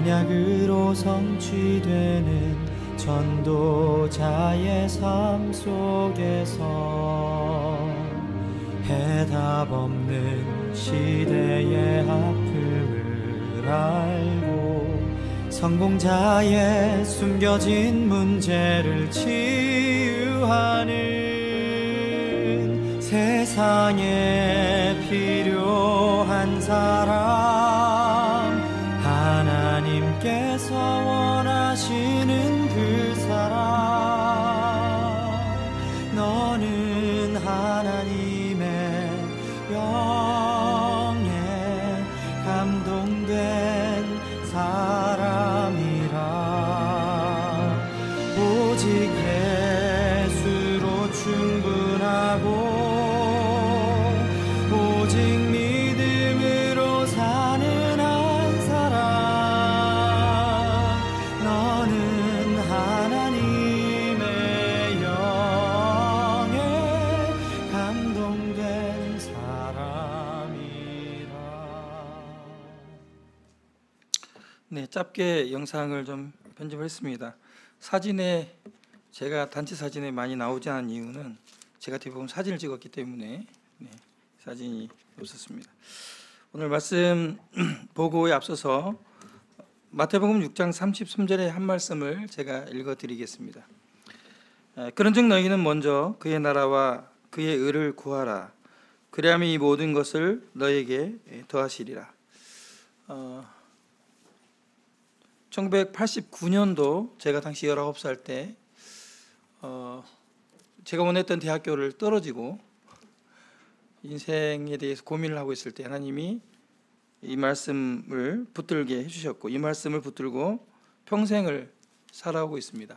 언약으로 성취되는 전도자의 삶 속에서 해답 없는 시대의 아픔을 알고 성공자의 숨겨진 문제를 치유하는 세상에 필요한 사람, 하나님께서 원하시는 그 사람, 너는 하나님의 영에 감동된 사람이라. 오직 예수로 충분하고 오직 믿음으로 사는 한 사람, 너는 하나님의 영에 감동된 사람이라. 네, 짧게 영상을 좀 편집을 했습니다. 사진에 제가 단체 사진에 많이 나오지 않은 이유는 제가 대부분 사진을 찍었기 때문에 사진이 없었습니다. 오늘 말씀 보고에 앞서서 마태복음 6장 33절의 한 말씀을 제가 읽어드리겠습니다. 그런즉 너희는 먼저 그의 나라와 그의 의를 구하라. 그리하면 이 모든 것을 너에게 더하시리라. 1989년도 제가 당시 19살 때 제가 원했던 대학교를 떨어지고 인생에 대해서 고민을 하고 있을 때 하나님이 이 말씀을 붙들게 해주셨고, 이 말씀을 붙들고 평생을 살아오고 있습니다.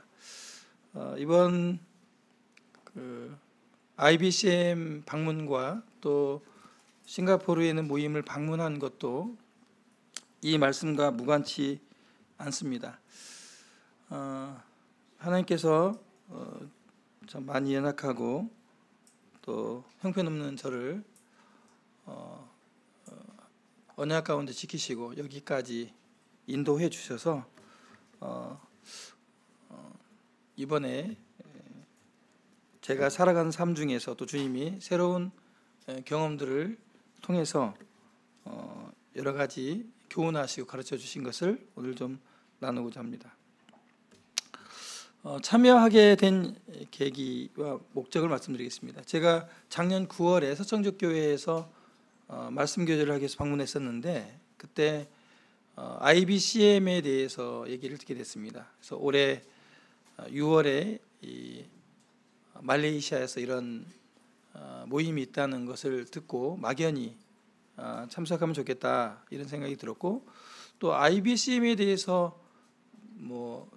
이번 IBCM 방문과 또 싱가포르에 있는 모임을 방문한 것도 이 말씀과 무관치 않습니다. 하나님께서 참 많이 연약하고 또 형편없는 저를 언약 가운데 지키시고 여기까지 인도해 주셔서 이번에 제가 살아가는 삶 중에서 또 주님이 새로운 경험들을 통해서 여러 가지 교훈하시고 가르쳐 주신 것을 오늘 좀 나누고자 합니다. 참여하게 된 계기와 목적을 말씀드리겠습니다. 제가 작년 9월에 서청적교회에서 말씀 교제를 하기 위해서 방문했었는데, 그때 IBCM에 대해서 얘기를 듣게 됐습니다. 그래서 올해 6월에 이 말레이시아에서 이런 모임이 있다는 것을 듣고 막연히 참석하면 좋겠다 이런 생각이 들었고, 또 IBCM에 대해서 뭐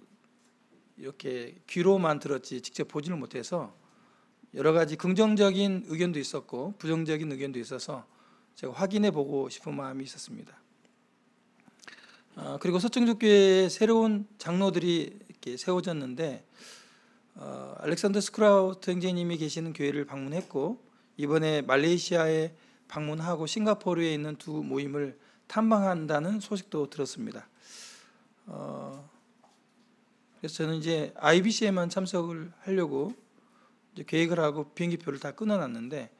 이렇게 귀로만 들었지 직접 보지를 못해서 여러 가지 긍정적인 의견도 있었고 부정적인 의견도 있어서 제가 확인해 보고 싶은 마음이 있었습니다. 그리고 서청적교회에 새로운 장로들이 이렇게 세워졌는데, 알렉산더 스크라우트 형제님이 계시는 교회를 방문했고, 이번에 말레이시아에 방문하고 싱가포르에 있는 두 모임을 탐방한다는 소식도 들었습니다. 그래서 저는 이제 IBC에만 참석을 하려고 이제 계획을 하고 비행기표를 다 끊어놨는데,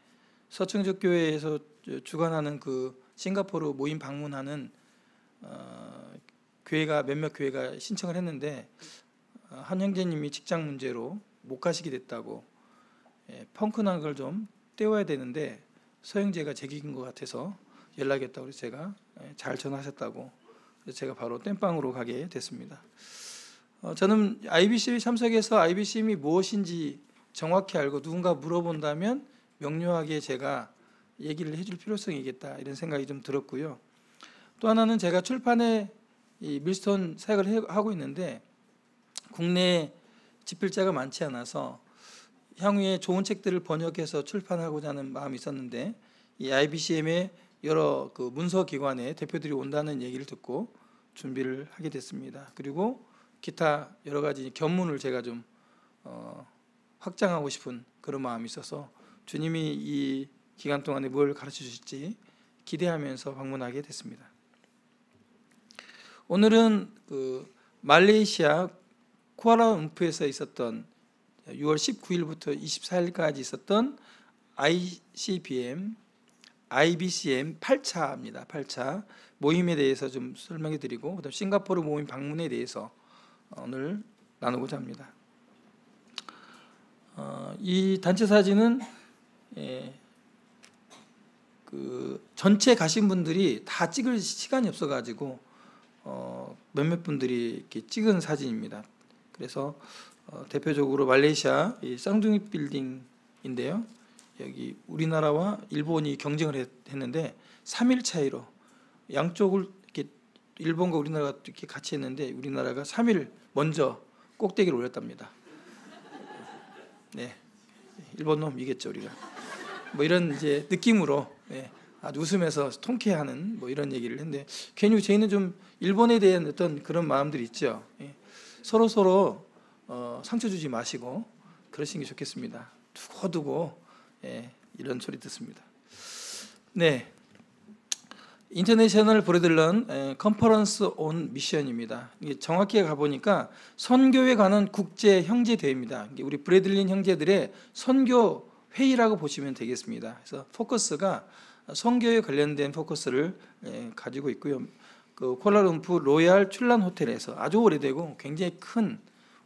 서청적교회에서 주관하는 그 싱가포르 모임 방문하는 교회가 몇몇 교회가 신청을 했는데, 한 형제님이 직장 문제로 못 가시게 됐다고, 펑크난 걸 좀 떼워야 되는데 서형제가 제기인 것 같아서 연락이 왔다고 해서 제가 잘 전화하셨다고, 그래서 제가 바로 땜빵으로 가게 됐습니다. 저는 IBC에 참석해서 IBCM이 무엇인지 정확히 알고 누군가 물어본다면 명료하게 제가 얘기를 해줄 필요성이 있겠다 이런 생각이 좀 들었고요. 또 하나는 제가 출판에 이 밀스톤 사역을 하고 있는데 국내에 집필자가 많지 않아서 향후에 좋은 책들을 번역해서 출판하고자 하는 마음이 있었는데, 이 IBCM의 여러 그 문서기관의 대표들이 온다는 얘기를 듣고 준비를 하게 됐습니다. 그리고 기타 여러 가지 견문을 제가 좀 확장하고 싶은 그런 마음이 있어서 주님이 이 기간 동안에 뭘 가르쳐 주실지 기대하면서 방문하게 됐습니다. 오늘은 그 말레이시아 쿠알라룸푸르에서 있었던 6월 19일부터 24일까지 있었던 IBCM 8차입니다. 8차 모임에 대해서 좀 설명해 드리고, 그다음 싱가포르 모임 방문에 대해서 오늘 나누고자 합니다. 이 단체 사진은 그 전체 가신 분들이 다 찍을 시간이 없어가지고 몇몇 분들이 이렇게 찍은 사진입니다. 그래서 대표적으로 말레이시아 이 쌍둥이 빌딩인데요. 여기 우리나라와 일본이 경쟁을 했는데 3일 차이로 양쪽을 이렇게 일본과 우리나라가 이렇게 같이 했는데 우리나라가 3일 먼저 꼭대기를 올렸답니다. 네, 일본 놈 이겼죠 우리가. 뭐 이런 이제 느낌으로 아주 웃으면서 통쾌하는 뭐 이런 얘기를 했는데, 괜히 저희는 좀 일본에 대한 어떤 그런 마음들이 있죠. 서로 상처 주지 마시고 그러시는 게 좋겠습니다. 두고두고 이런 소리 듣습니다. 네, 인터내셔널 브레들런 컨퍼런스 온 미션입니다. 이게 정확히 가보니까 선교에 관한 국제 형제 대회입니다. 우리 브레들린 형제들의 선교 회의라고 보시면 되겠습니다. 그래서 포커스가 선교에 관련된 포커스를 가지고 있고요. 그 쿠알라룸푸르 로얄 출란 호텔에서 아주 오래되고 굉장히 큰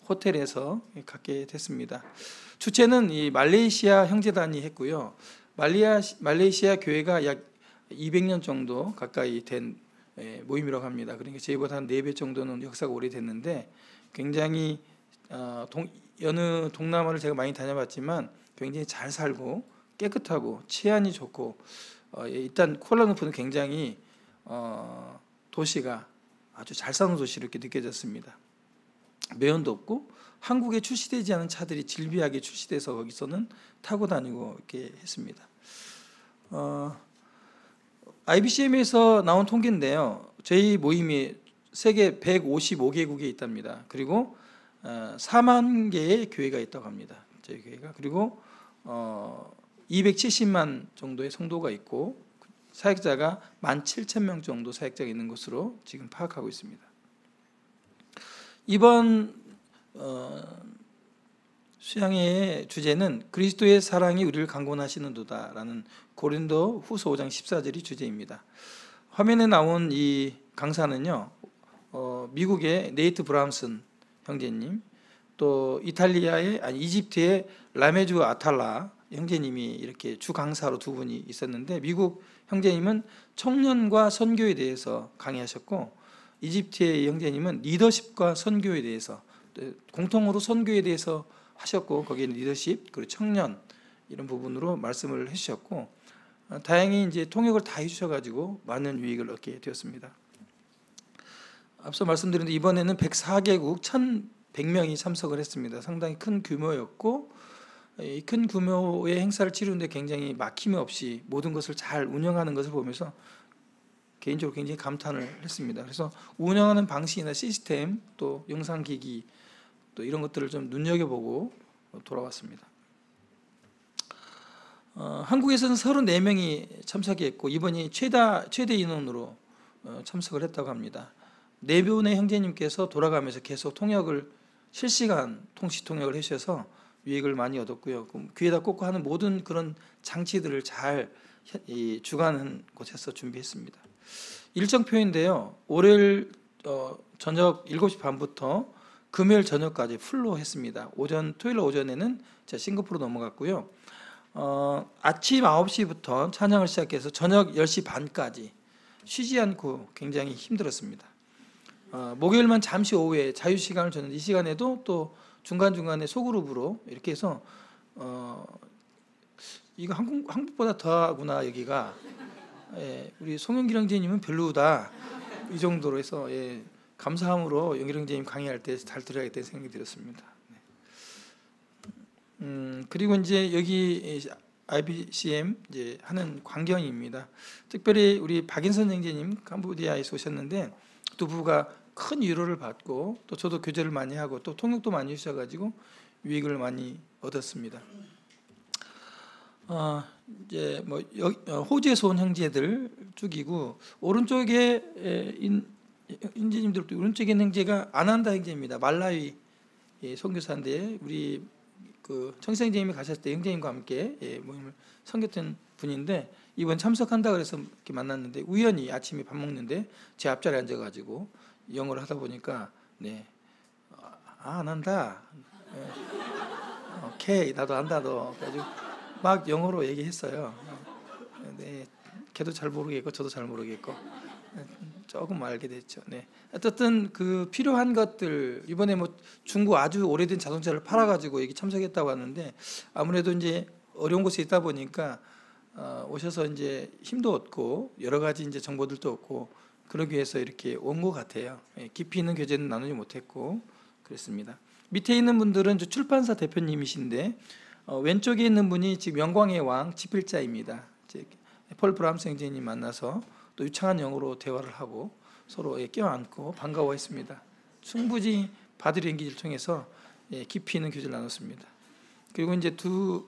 호텔에서 갖게 됐습니다. 주최는 이 말레이시아 형제단이 했고요. 말레이시아 교회가 약 200년 정도 가까이 된 모임이라고 합니다. 그러니까 저희보다 한 4배 정도는 역사가 오래됐는데, 굉장히 여느 동남아를 제가 많이 다녀봤지만 굉장히 잘 살고 깨끗하고 치안이 좋고, 일단 쿠알라룸푸르는 굉장히 도시가 아주 잘 사는 도시로 이렇게 느껴졌습니다. 매연도 없고 한국에 출시되지 않은 차들이 질비하게 출시돼서 거기서는 타고 다니고 이렇게 했습니다. IBCM에서 나온 통계인데요. 저희 모임이 세계 155개국에 있답니다. 그리고 4만 개의 교회가 있다고 합니다. 저희 교회가. 그리고 270만 정도의 성도가 있고 사역자가 17,000명 정도 사역자가 있는 것으로 지금 파악하고 있습니다. 이번 수양회의 주제는 그리스도의 사랑이 우리를 강권하시는도다라는 고린도 후서 5장 14절이 주제입니다. 화면에 나온 이 강사는요, 미국의 네이트 브람슨 형제님, 또 이집트의 라메주 아탈라 형제님이 이렇게 주 강사로 두 분이 있었는데, 미국 형제님은 청년과 선교에 대해서 강의하셨고, 이집트의 형제님은 리더십과 선교에 대해서, 공통으로 선교에 대해서 하셨고, 거기에 리더십 그리고 청년 이런 부분으로 말씀을 해주셨고, 다행히 이제 통역을 다 해주셔가지고 많은 유익을 얻게 되었습니다. 앞서 말씀드린 이번에는 104개국 1,100명이 참석을 했습니다. 상당히 큰 규모였고, 이 큰 규모의 행사를 치르는데 굉장히 막힘이 없이 모든 것을 잘 운영하는 것을 보면서 개인적으로 굉장히 감탄을 했습니다. 그래서 운영하는 방식이나 시스템, 또 영상기기, 또 이런 것들을 좀 눈여겨보고 돌아왔습니다. 한국에서는 34명이 참석했고, 이번이 최대 인원으로 참석을 했다고 합니다. 4분의 형제님께서 돌아가면서 계속 통역을 실시간 통시 통역을 해주셔서 유익을 많이 얻었고요. 귀에다 꽂고 하는 모든 그런 장치들을 잘 주관하는 곳에서 준비했습니다. 일정표인데요. 월요일 저녁 7시 반부터 금요일 저녁까지 풀로 했습니다. 토요일 오전에는 제가 싱가포르로 넘어갔고요. 아침 9시부터 찬양을 시작해서 저녁 10시 반까지 쉬지 않고 굉장히 힘들었습니다. 목요일만 잠시 오후에 자유시간을 줬는데, 이 시간에도 또 중간중간에 소그룹으로 이렇게 해서 이거 한국보다 더하구나 여기가, 우리 송영길 형제님은 별로다 이 정도로 해서 감사함으로 영길 형제님 강의할 때 잘 들어야겠다는 생각이 들었습니다. 그리고 이제 여기 IBCM 이제 하는 광경입니다. 특별히 우리 박인선 형제님 캄보디아에서 오셨는데 두 부가 큰 위로를 받고, 또 저도 교제를 많이 하고 또 통역도 많이 해주셔가지고 유익을 많이 얻었습니다. 이제 뭐 호주에서 온 형제들 쭉이고, 오른쪽에 형제님들도 오른쪽에 있는 형제가 아난다 형제입니다. 말라위 선교사인데 우리 그 청생 형제님이 가셨을 때 형제님과 함께 모임을 섬겼던 분인데 이번 참석한다 그래서 이렇게 만났는데 우연히 아침에 밥 먹는데 제 앞자리에 앉아가지고 영어를 하다 보니까 안 한다. 오케이 나도 안다 너. 그래가지고 막 영어로 얘기했어요. 네, 걔도 잘 모르겠고 저도 잘 모르겠고 조금 알게 됐죠. 네. 어쨌든 그 필요한 것들 이번에 뭐 중고 아주 오래된 자동차를 팔아가지고 여기 참석했다고 하는데 아무래도 이제 어려운 곳에 있다 보니까 오셔서 이제 힘도 얻고 여러 가지 이제 정보들도 얻고 그러기 위해서 이렇게 온 것 같아요. 깊이 있는 교제는 나누지 못했고 그랬습니다. 밑에 있는 분들은 출판사 대표님이신데 왼쪽에 있는 분이 지금 영광의 왕 집필자입니다. 폴 브람스 형제님 만나서 또 유창한 영어로 대화를 하고 서로 껴안고 반가워했습니다. 충분히 바디 랭귀지를 통해서 깊이 있는 교제를 나눴습니다. 그리고 이제 두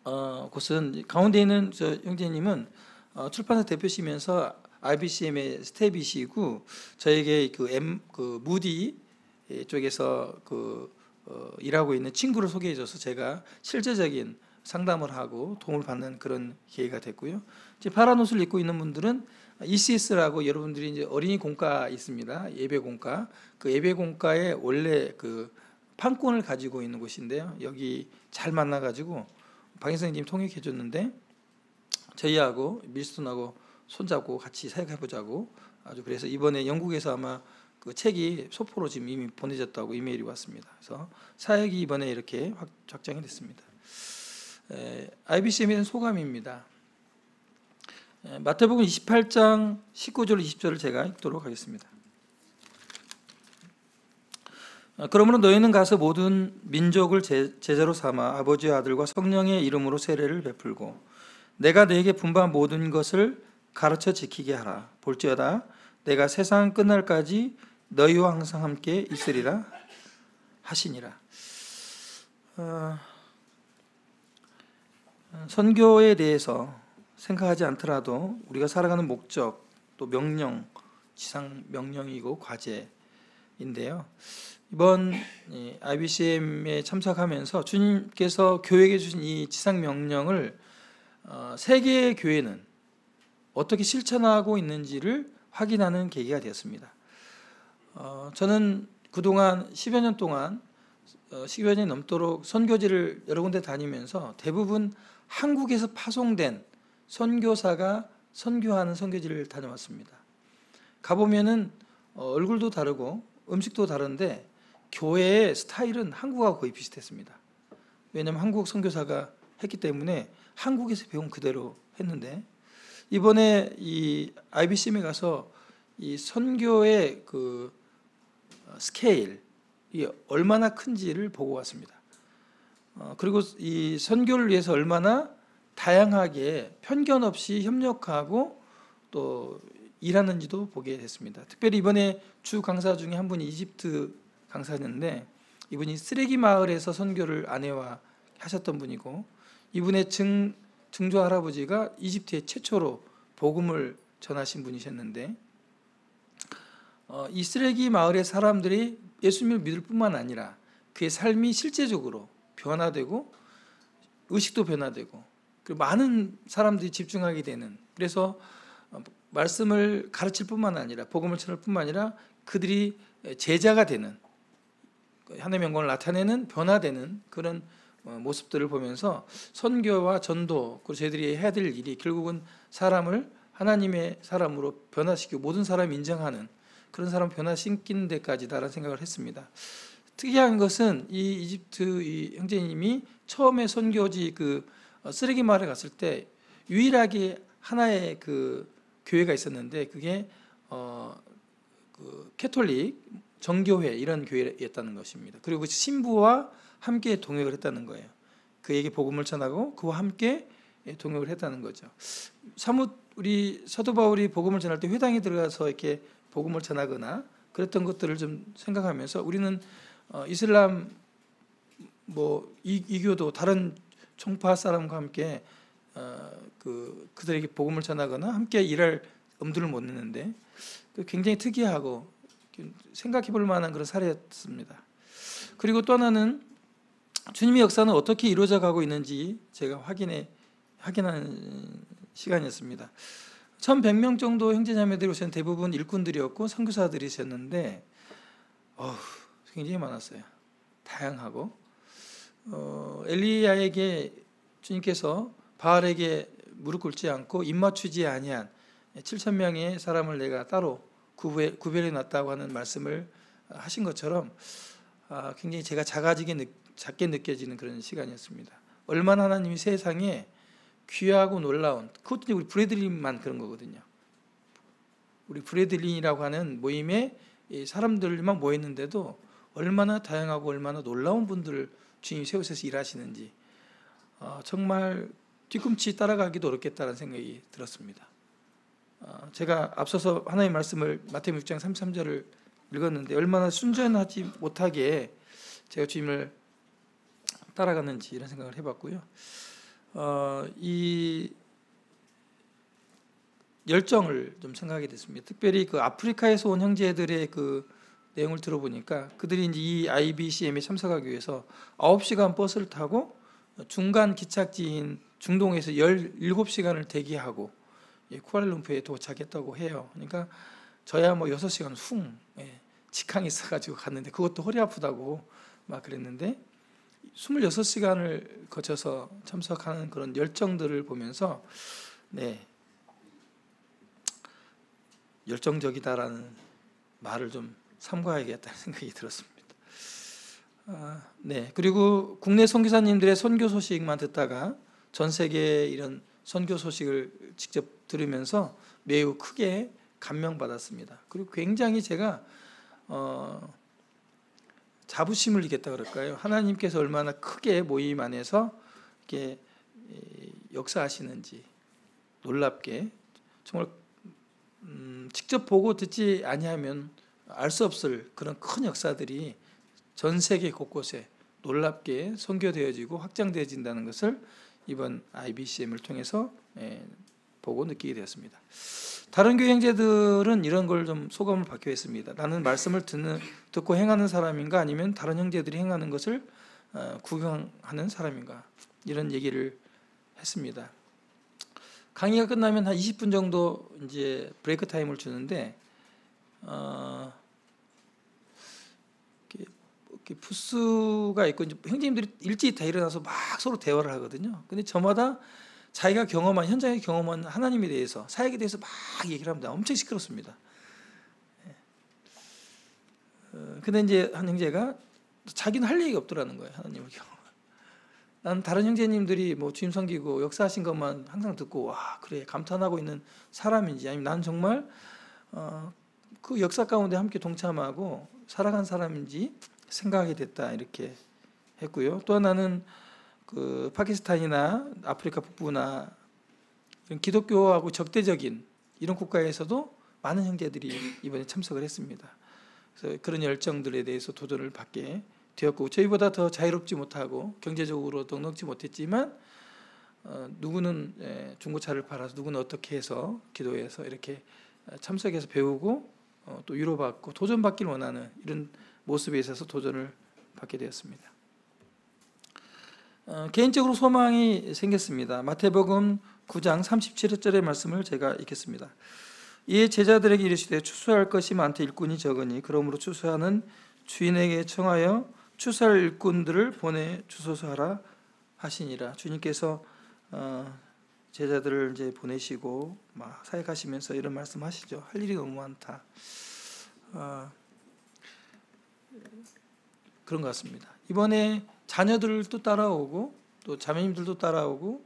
곳은 가운데 있는 저 형제님은 출판사 대표시면서 IBCM의 스텝이시고 저에게 그 무디 쪽에서 일하고 있는 친구를 소개해줘서 제가 실제적인 상담을 하고 도움을 받는 그런 기회가 됐고요. 이제 파란 옷을 입고 있는 분들은 ECS라고 여러분들이 이제 어린이 공과 있습니다. 예배 공과 그 예배 공과에 원래 그 판권을 가지고 있는 곳인데요. 여기 잘 만나가지고 박인성님 통역해줬는데 저희하고 밀스톤하고 손잡고 같이 사역해보자고 아주 그래서 이번에 영국에서 아마 그 책이 소포로 지금 이미 보내졌다고 이메일이 왔습니다. 그래서 사역이 이번에 이렇게 확장이 됐습니다. IBCM에 대한 소감입니다. 마태복음 28장 19절 20절을 제가 읽도록 하겠습니다. 그러므로 너희는 가서 모든 민족을 제자로 삼아 아버지와 아들과 성령의 이름으로 세례를 베풀고 내가 너희에게 분부한 모든 것을 가르쳐 지키게 하라. 볼지어다 내가 세상 끝날까지 너희와 항상 함께 있으리라 하시니라. 선교에 대해서 생각하지 않더라도 우리가 살아가는 목적 또 명령, 지상 명령이고 과제인데요. 이번 IBCM에 참석하면서 주님께서 교회에게 주신 이 지상 명령을 세계의 교회는 어떻게 실천하고 있는지를 확인하는 계기가 되었습니다. 저는 그동안 10여 년 동안 10여 년이 넘도록 선교지를 여러 군데 다니면서 대부분 한국에서 파송된 선교사가 선교하는 선교지를 다녀왔습니다. 가보면은 얼굴도 다르고 음식도 다른데 교회의 스타일은 한국하고 거의 비슷했습니다. 왜냐하면 한국 선교사가 했기 때문에 한국에서 배운 그대로 했는데 이번에 이 IBCM에 가서 이 선교의 그 스케일이 얼마나 큰지를 보고 왔습니다. 그리고 이 선교를 위해서 얼마나 다양하게 편견 없이 협력하고 또 일하는지도 보게 됐습니다. 특별히 이번에 주 강사 중에 한 분이 이집트 강사였는데 이분이 쓰레기 마을에서 선교를 아내와 하셨던 분이고 이분의 증조 할아버지가 이집트에 최초로 복음을 전하신 분이셨는데 이 쓰레기 마을의 사람들이 예수님을 믿을 뿐만 아니라 그의 삶이 실제적으로 변화되고 의식도 변화되고 그리고 많은 사람들이 집중하게 되는 그래서 말씀을 가르칠 뿐만 아니라 복음을 전할 뿐만 아니라 그들이 제자가 되는 하나님의 영광을 나타내는 변화되는 그런 모습들을 보면서 선교와 전도 그리고 저희들이 해야 될 일이 결국은 사람을 하나님의 사람으로 변화시키고 모든 사람이 인정하는 그런 사람 변화시키는 데까지다라는 생각을 했습니다. 특이한 것은 이 이집트 이 형제님이 처음에 선교지 그 쓰레기 마을에 갔을 때 유일하게 하나의 그 교회가 있었는데 그게 그 캐톨릭 정교회 이런 교회였다는 것입니다. 그리고 신부와 함께 동역을 했다는 거예요. 그에게 복음을 전하고 그와 함께 동역을 했다는 거죠. 사뭇 우리 사도 바울이 복음을 전할 때 회당에 들어가서 이렇게 복음을 전하거나 그랬던 것들을 좀 생각하면서 우리는 이슬람 뭐 이교도 다른 종파 사람과 함께 그들에게 복음을 전하거나 함께 일할 엄두를 못 내는데 굉장히 특이하고 생각해볼 만한 그런 사례였습니다. 그리고 또 하나는 주님의 역사는 어떻게 이루어져 가고 있는지 제가 확인하는 시간이었습니다. 1,100명 정도 형제자매들이 오셨는데 대부분 일꾼들이었고 선교사들이셨는데 굉장히 많았어요. 다양하고 엘리야에게 주님께서 바알에게 무릎 꿇지 않고 입맞추지 아니한 7,000명의 사람을 내가 따로 구별해 놨다고 하는 말씀을 하신 것처럼 굉장히 제가 작게 느껴지는 그런 시간이었습니다. 얼마나 하나님이 세상에 귀하고 놀라운, 그것도 우리 브래들린만 그런 거거든요. 우리 브래들린이라고 하는 모임에 사람들만 모였는데도 얼마나 다양하고 얼마나 놀라운 분들을 주님이 세우셔서 일하시는지 정말 뒤꿈치 따라가기도 어렵겠다는 생각이 들었습니다. 제가 앞서서 하나님의 말씀을 마태복음 6장 33절을 읽었는데 얼마나 순전하지 못하게 제가 주님을 따라갔는지 이런 생각을 해봤고요. 이 열정을 좀 생각하게 됐습니다. 특별히 그 아프리카에서 온 형제들의 그 내용을 들어보니까 그들이 이제 이 IBCM에 참석하기 위해서 9시간 버스를 타고 중간 기착지인 중동에서 17시간을 대기하고 쿠알라룸푸르에 도착했다고 해요. 그러니까 저야 뭐 6시간 직항이 있어가지고 갔는데 그것도 허리 아프다고 막 그랬는데 26시간을 거쳐서 참석하는 그런 열정들을 보면서 열정적이다라는 말을 좀 삼가야겠다는 생각이 들었습니다. 그리고 국내 선교사님들의 선교 소식만 듣다가 전 세계 이런 선교 소식을 직접 들으면서 매우 크게 감명받았습니다. 그리고 굉장히 제가 자부심을 이겼다 그럴까요? 하나님께서 얼마나 크게 모임 안에서 이렇게 역사하시는지 놀랍게 정말 직접 보고 듣지 아니하면 알 수 없을 그런 큰 역사들이 전 세계 곳곳에 놀랍게 선교되어지고 확장되어진다는 것을 이번 IBCM을 통해서 보고 느끼게 되었습니다. 다른 교회 형제들은 이런 걸 좀 소감을 받기도 했습니다. 나는 말씀을 듣고 행하는 사람인가 아니면 다른 형제들이 행하는 것을 구경하는 사람인가 이런 얘기를 했습니다. 강의가 끝나면 한 20분 정도 이제 브레이크 타임을 주는데 이렇게 부스가 있고 이제 형제님들이 일찍 다 일어나서 막 서로 대화를 하거든요. 근데 저마다 자기가 경험한 현장에 경험한 하나님에 대해서 사역에 대해서 막 얘기를 합니다. 엄청 시끄럽습니다. 근데 이제 한 형제가 자기는 할 얘기가 없더라는 거예요. 하나님을 경험. 난 다른 형제님들이 뭐 주임 섬기고 역사하신 것만 항상 듣고 와 그래 감탄하고 있는 사람인지 아니면 난 정말 그 역사 가운데 함께 동참하고 살아간 사람인지 생각하게 됐다 이렇게 했고요. 또 하나는 그 파키스탄이나 아프리카 북부나 이런 기독교하고 적대적인 이런 국가에서도 많은 형제들이 이번에 참석을 했습니다. 그래서 그런 열정들에 대해서 도전을 받게 되었고 저희보다 더 자유롭지 못하고 경제적으로 넉넉지 못했지만 누구는 중고차를 팔아서 누구는 어떻게 해서 기도해서 이렇게 참석해서 배우고 또 위로받고 도전받기를 원하는 이런 모습에 있어서 도전을 받게 되었습니다. 개인적으로 소망이 생겼습니다. 마태복음 9장 37절의 말씀을 제가 읽겠습니다. 이에 제자들에게 이르시되 추수할 것이 많되 일꾼이 적으니 그러므로 추수하는 주인에게 청하여 추수할 일꾼들을 보내 주소서 하라 하시니라. 주님께서 제자들을 이제 보내시고 막 사역하시면서 이런 말씀하시죠. 할 일이 너무 많다. 그런 것 같습니다. 이번에 자녀들도 따라오고 또 자매님들도 따라오고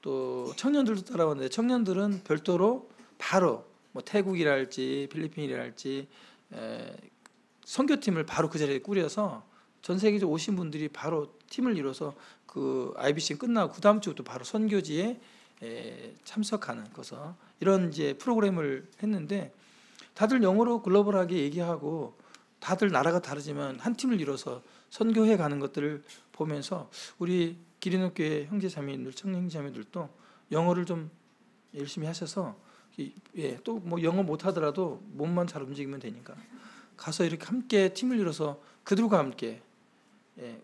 또 청년들도 따라오는데 청년들은 별도로 바로 뭐 태국이랄지 필리핀이랄지 선교팀을 바로 그 자리에 꾸려서 전 세계적으로 오신 분들이 바로 팀을 이뤄서 그 IBC 끝나고 그 다음 주부터 바로 선교지에 참석하는 것서 이런 이제 프로그램을 했는데 다들 영어로 글로벌하게 얘기하고 다들 나라가 다르지만 한 팀을 이뤄서 선교해 가는 것들을 보면서 우리 기린옥교회 형제자매님들, 청년자매들도 영어를 좀 열심히 하셔서 또 뭐 영어 못하더라도 몸만 잘 움직이면 되니까 가서 이렇게 함께 팀을 이뤄서 그들과 함께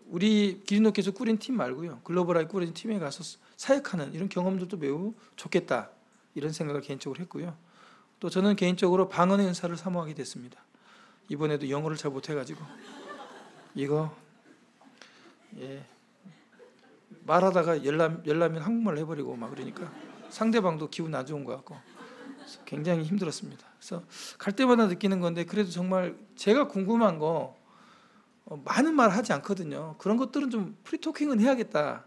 우리 기린노께서 꾸린 팀 말고요, 글로벌하게 꾸린 팀에 가서 사역하는 이런 경험들도 매우 좋겠다, 이런 생각을 개인적으로 했고요. 또 저는 개인적으로 방언의 은사를 사모하게 됐습니다. 이번에도 영어를 잘 못해가지고 이거 말하다가 열나면 한국말로 해버리고 막 그러니까 상대방도 기분 안 좋은 것 같고 굉장히 힘들었습니다. 그래서 갈 때마다 느끼는 건데, 그래도 정말 제가 궁금한 거 많은 말 하지 않거든요. 그런 것들은 좀 프리토킹은 해야겠다.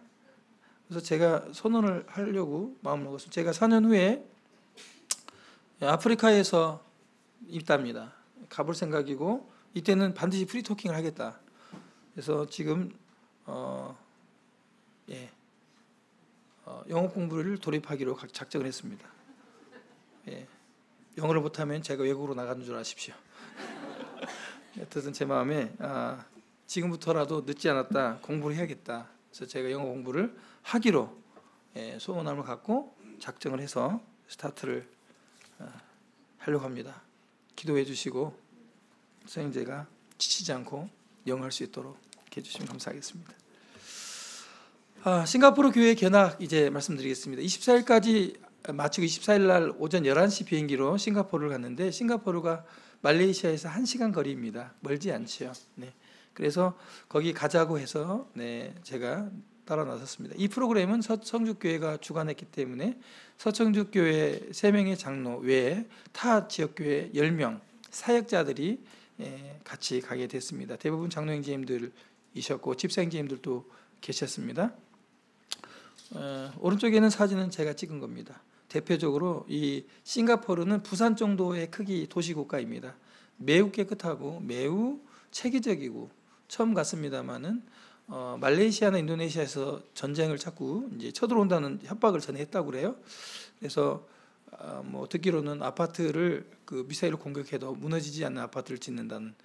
그래서 제가 선언을 하려고 마음을 먹었어요. 제가 4년 후에 아프리카에서 있답니다. 가볼 생각이고, 이때는 반드시 프리토킹을 하겠다. 그래서 지금 영어 공부를 돌입하기로 작정을 했습니다. 영어를 못하면 제가 외국으로 나가는 줄 아십시오. 어쨌든 제 마음에 지금부터라도 늦지 않았다, 공부를 해야겠다. 그래서 제가 영어 공부를 하기로 소원함을 갖고 작정을 해서 스타트를 하려고 합니다. 기도해 주시고 선생제가 지치지 않고 영어할 수 있도록 해주시면 감사하겠습니다. 싱가포르 교회 견학 이제 말씀드리겠습니다. 24일까지 마치고 24일 날 오전 11시 비행기로 싱가포르를 갔는데, 싱가포르가 말레이시아에서 1시간 거리입니다. 멀지 않지요. 그래서 거기 가자고 해서 제가 따라 나섰습니다. 이 프로그램은 서청주교회가 주관했기 때문에 서청주교회 3명의 장로 외에 타 지역교회 10명 사역자들이 같이 가게 됐습니다. 대부분 장로 형제님들이셨고 집사 형제님들도 계셨습니다. 오른쪽에 있는 사진은 제가 찍은 겁니다. 대표적으로 이 싱가포르는 부산 정도의 크기 도시국가입니다. 매우 깨끗하고 매우 체계적이고, 처음 갔습니다마는 말레이시아나 인도네시아에서 전쟁을 자꾸 이제 쳐들어온다는 협박을 전에 했다고 그래요. 그래서 뭐 듣기로는 아파트를 그 미사일로 공격해도 무너지지 않는 아파트를 짓는다는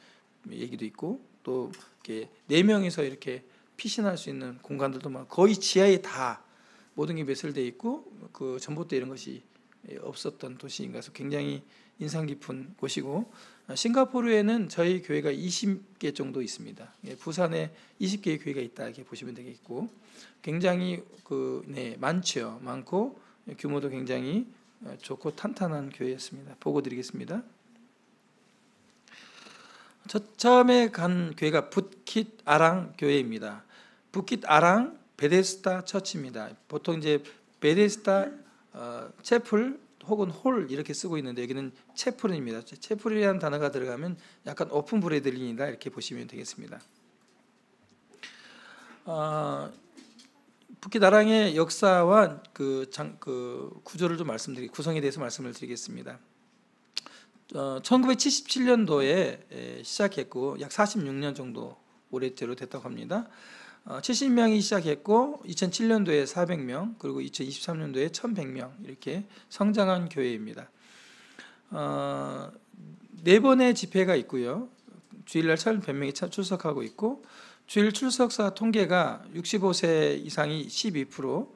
얘기도 있고, 또 이렇게 4명이서 이렇게 피신할 수 있는 공간들도 막 거의 지하에 다 모든 게 매설되어 있고, 그 전봇대 이런 것이 없었던 도시인가 해서 굉장히 인상 깊은 곳이고, 싱가포르에는 저희 교회가 20개 정도 있습니다. 부산에 20개의 교회가 있다 이렇게 보시면 되겠고, 굉장히 많죠. 많고 규모도 굉장히 좋고 탄탄한 교회였습니다. 보고 드리겠습니다. 처음에 간 교회가 붓킷 아랑 교회입니다. 붓킷 아랑 베데스다 처치입니다. 보통 이제 베데스다 채플 혹은 홀 이렇게 쓰고 있는데, 여기는 채플입니다. 채플이라는 단어가 들어가면 약간 오픈 브레들링이다 이렇게 보시면 되겠습니다. 붓킷 아랑의 역사와 그 구조를 좀 구성에 대해서 말씀을 드리겠습니다. 1977년도에 시작했고 약 46년 정도 올해째로 됐다고 합니다. 70명이 시작했고 2007년도에 400명, 그리고 2023년도에 1100명 이렇게 성장한 교회입니다. 4번의 집회가 있고요. 주일날 1100명이 출석하고 있고, 주일 출석사 통계가 65세 이상이 12%,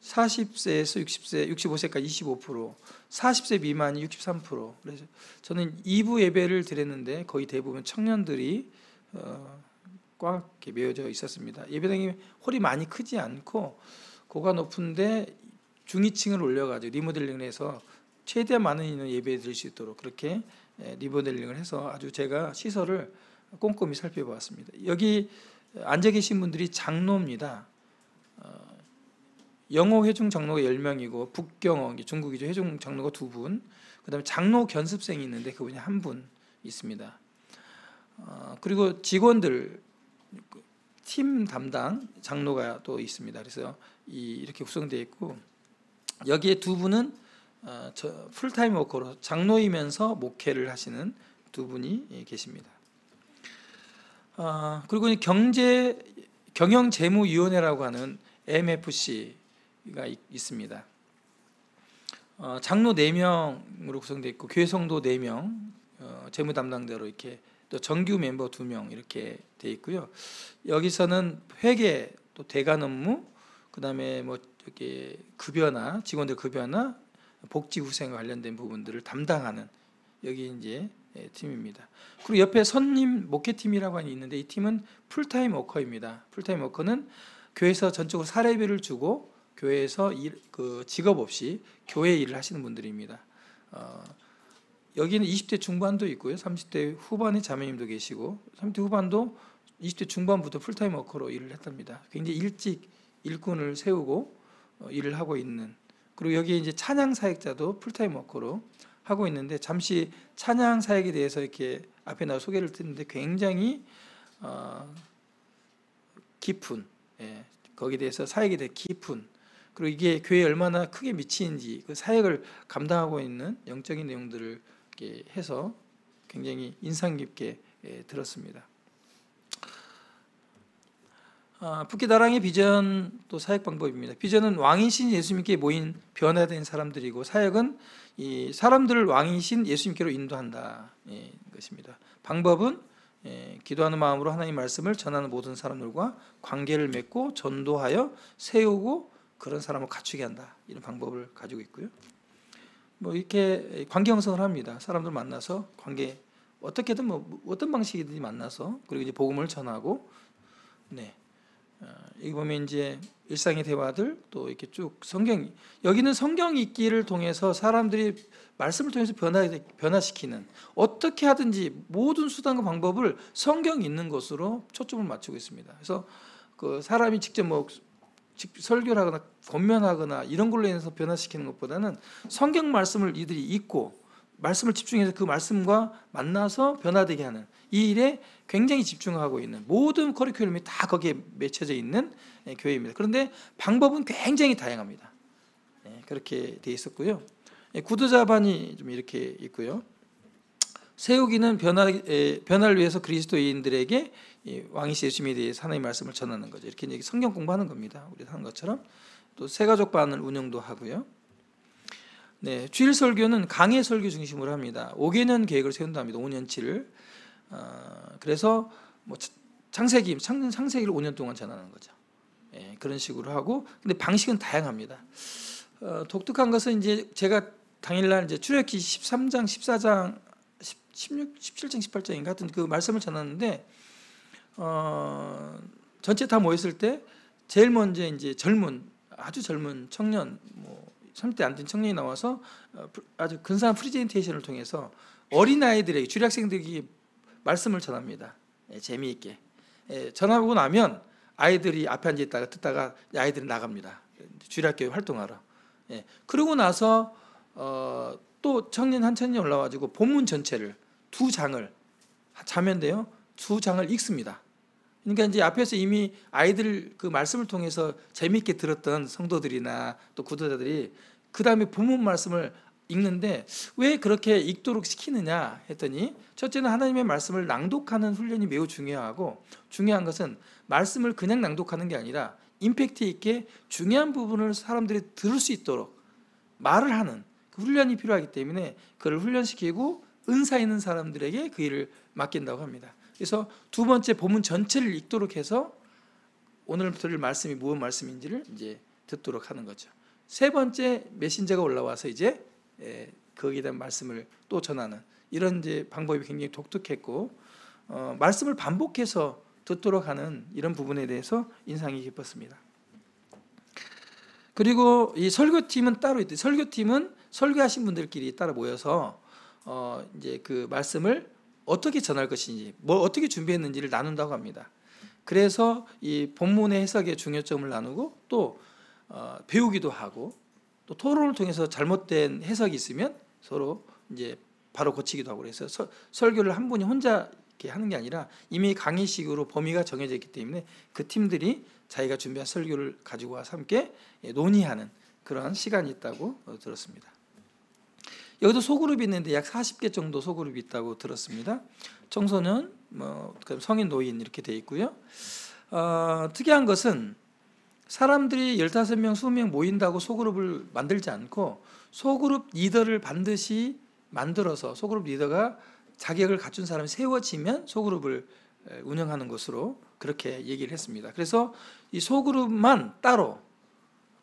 40세에서 65세까지 25%, 40세 미만이 63%. 그래서 저는 2부 예배를 드렸는데 거의 대부분 청년들이 꽉 이렇게 메워져 있었습니다. 예배당이 홀이 많이 크지 않고 고가 높은데 중위층을 올려가지고 리모델링을 해서 최대한 많은 인원 예배 드릴 수 있도록 그렇게 리모델링을 해서 아주 제가 시설을 꼼꼼히 살펴보았습니다. 여기 앉아 계신 분들이 장로입니다. 영어 회중 장로가 10명이고 북경어 중국이죠. 회중 장로가 2분, 그다음에 장로 견습생이 있는데 그분이 1분 있습니다. 그리고 직원들 팀 담당 장로가 또 있습니다. 그래서 이렇게 구성되어 있고, 여기에 2분은 풀타임 워커로 장로이면서 목회를 하시는 2분이 계십니다. 그리고 경영재무위원회라고 하는 MFC가 있습니다. 장로 4명으로 구성되어 있고 교회 성도 4명, 재무 담당자로 이렇게 또 정규 멤버 2명 이렇게 되어 있고요. 여기서는 회계, 또 대관 업무, 그다음에 뭐 이렇게 급여나 직원들 급여나 복지후생과 관련된 부분들을 담당하는 여기 이제 팀입니다. 그리고 옆에 선임 목회팀이라고 하는 게 있는데 이 팀은 풀타임 워커입니다. 풀타임 워커는 교회에서 전적으로 사례비를 주고 교회에서 그 직업 없이 교회 일을 하시는 분들입니다. 여기는 20대 중반도 있고요, 30대 후반의 자매님도 계시고 30대 후반도 20대 중반부터 풀타임 워커로 일을 했답니다. 굉장히 일찍 일꾼을 세우고 일을 하고 있는, 그리고 여기에 이제 찬양 사역자도 풀타임 워커로 하고 있는데, 잠시 찬양 사역에 대해서 이렇게 앞에 나와 소개를 듣는데 굉장히 깊은, 거기에 대해서 사역에 대해 깊은, 그리고 이게 교회에 얼마나 크게 미치는지 그 사역을 감당하고 있는 영적인 내용들을 이렇게 해서 굉장히 인상 깊게 들었습니다. 북기다랑의 비전 또 사역 방법입니다. 비전은 왕이신 예수님께 모인 변화된 사람들이고, 사역은 이 사람들을 왕이신 예수님께로 인도한다 것입니다. 방법은 기도하는 마음으로 하나님의 말씀을 전하는 모든 사람들과 관계를 맺고 전도하여 세우고 그런 사람을 갖추게 한다, 이런 방법을 가지고 있고요. 뭐 이렇게 관계 형성을 합니다. 사람들 만나서 관계 어떻게든 뭐 어떤 방식이든지 만나서, 그리고 이제 복음을 전하고, 여기 보면 이제 일상의 대화들, 또 이렇게 쭉 성경, 여기는 성경 읽기를 통해서 사람들이 말씀을 통해서 변화시키는, 어떻게 하든지 모든 수단과 방법을 성경 있는 것으로 초점을 맞추고 있습니다. 그래서 그 사람이 직접 뭐 설교를 하거나 권면하거나 이런 걸로 인해서 변화시키는 것보다는 성경 말씀을 이들이 읽고 말씀을 집중해서 그 말씀과 만나서 변화되게 하는 이 일에 굉장히 집중하고 있는, 모든 커리큘럼이 다 거기에 맺혀져 있는 교회입니다. 그런데 방법은 굉장히 다양합니다. 그렇게 돼 있었고요. 구두자반이 좀 이렇게 있고요. 세우기는 변화를 위해서 그리스도인들에게 왕이신 예수님에 대해서 하나님의 말씀을 전하는 거죠. 이렇게 이제 성경 공부하는 겁니다. 우리 하는 것처럼. 또 새가족반을 운영도 하고요. 주일 설교는 강해 설교 중심으로 합니다. 5개년 계획을 세운답니다. 5년치를. 그래서 뭐 창세기를 5년 동안 전하는 거죠. 그런 식으로 하고, 근데 방식은 다양합니다. 독특한 것은 이제 제가 당일날 이제 출애굽기 13장, 14장, 16, 17장, 18장인가 같은 그 말씀을 전하는데, 전체 다 모였을 때 제일 먼저 이제 아주 젊은 청년, 뭐 30대 안 된 청년이 나와서 아주 근사한 프리젠테이션을 통해서 어린아이들에게, 주일학생들에게 말씀을 전합니다. 재미있게. 전하고 나면 아이들이 앞에 앉아 있다가 듣다가 아이들은 나갑니다. 주일학교 활동하러. 그러고 나서 또 청년 한 청년이 올라와가지고 본문 전체를 2장을 자면데요, 2장을 읽습니다. 그러니까 이제 앞에서 이미 아이들 그 말씀을 통해서 재미있게 들었던 성도들이나 또 구도자들이 그 다음에 본문 말씀을 읽는데 왜 그렇게 읽도록 시키느냐 했더니, 첫째는 하나님의 말씀을 낭독하는 훈련이 매우 중요하고, 중요한 것은 말씀을 그냥 낭독하는 게 아니라 임팩트 있게 중요한 부분을 사람들이 들을 수 있도록 말을 하는 그 훈련이 필요하기 때문에 그를 훈련시키고 은사 있는 사람들에게 그 일을 맡긴다고 합니다. 그래서 두 번째 본문 전체를 읽도록 해서 오늘 들을 말씀이 무슨 말씀인지를 이제 듣도록 하는 거죠. 세 번째 메신저가 올라와서 이제 거기에 대한 말씀을 또 전하는, 이런 이제 방법이 굉장히 독특했고, 말씀을 반복해서 듣도록 하는 이런 부분에 대해서 인상이 깊었습니다. 그리고 이 설교팀은 따로 있대. 설교팀은 설교하신 분들끼리 따로 모여서 이제 그 말씀을 어떻게 전할 것인지, 뭐 어떻게 준비했는지를 나눈다고 합니다. 그래서 이 본문의 해석의 중요점을 나누고, 또 배우기도 하고, 또 토론을 통해서 잘못된 해석이 있으면 서로 이제 바로 고치기도 하고, 그래서 설교를 한 분이 혼자 이렇게 하는 게 아니라 이미 강의식으로 범위가 정해져 있기 때문에 그 팀들이 자기가 준비한 설교를 가지고 와서 함께 논의하는 그런 시간이 있다고 들었습니다. 여기도 소그룹이 있는데 약 40개 정도 소그룹이 있다고 들었습니다. 청소년, 성인, 노인 이렇게 돼 있고요. 특이한 것은 사람들이 15명, 20명 모인다고 소그룹을 만들지 않고, 소그룹 리더를 반드시 만들어서 소그룹 리더가 자격을 갖춘 사람이 세워지면 소그룹을 운영하는 것으로 그렇게 얘기를 했습니다. 그래서 이 소그룹만 따로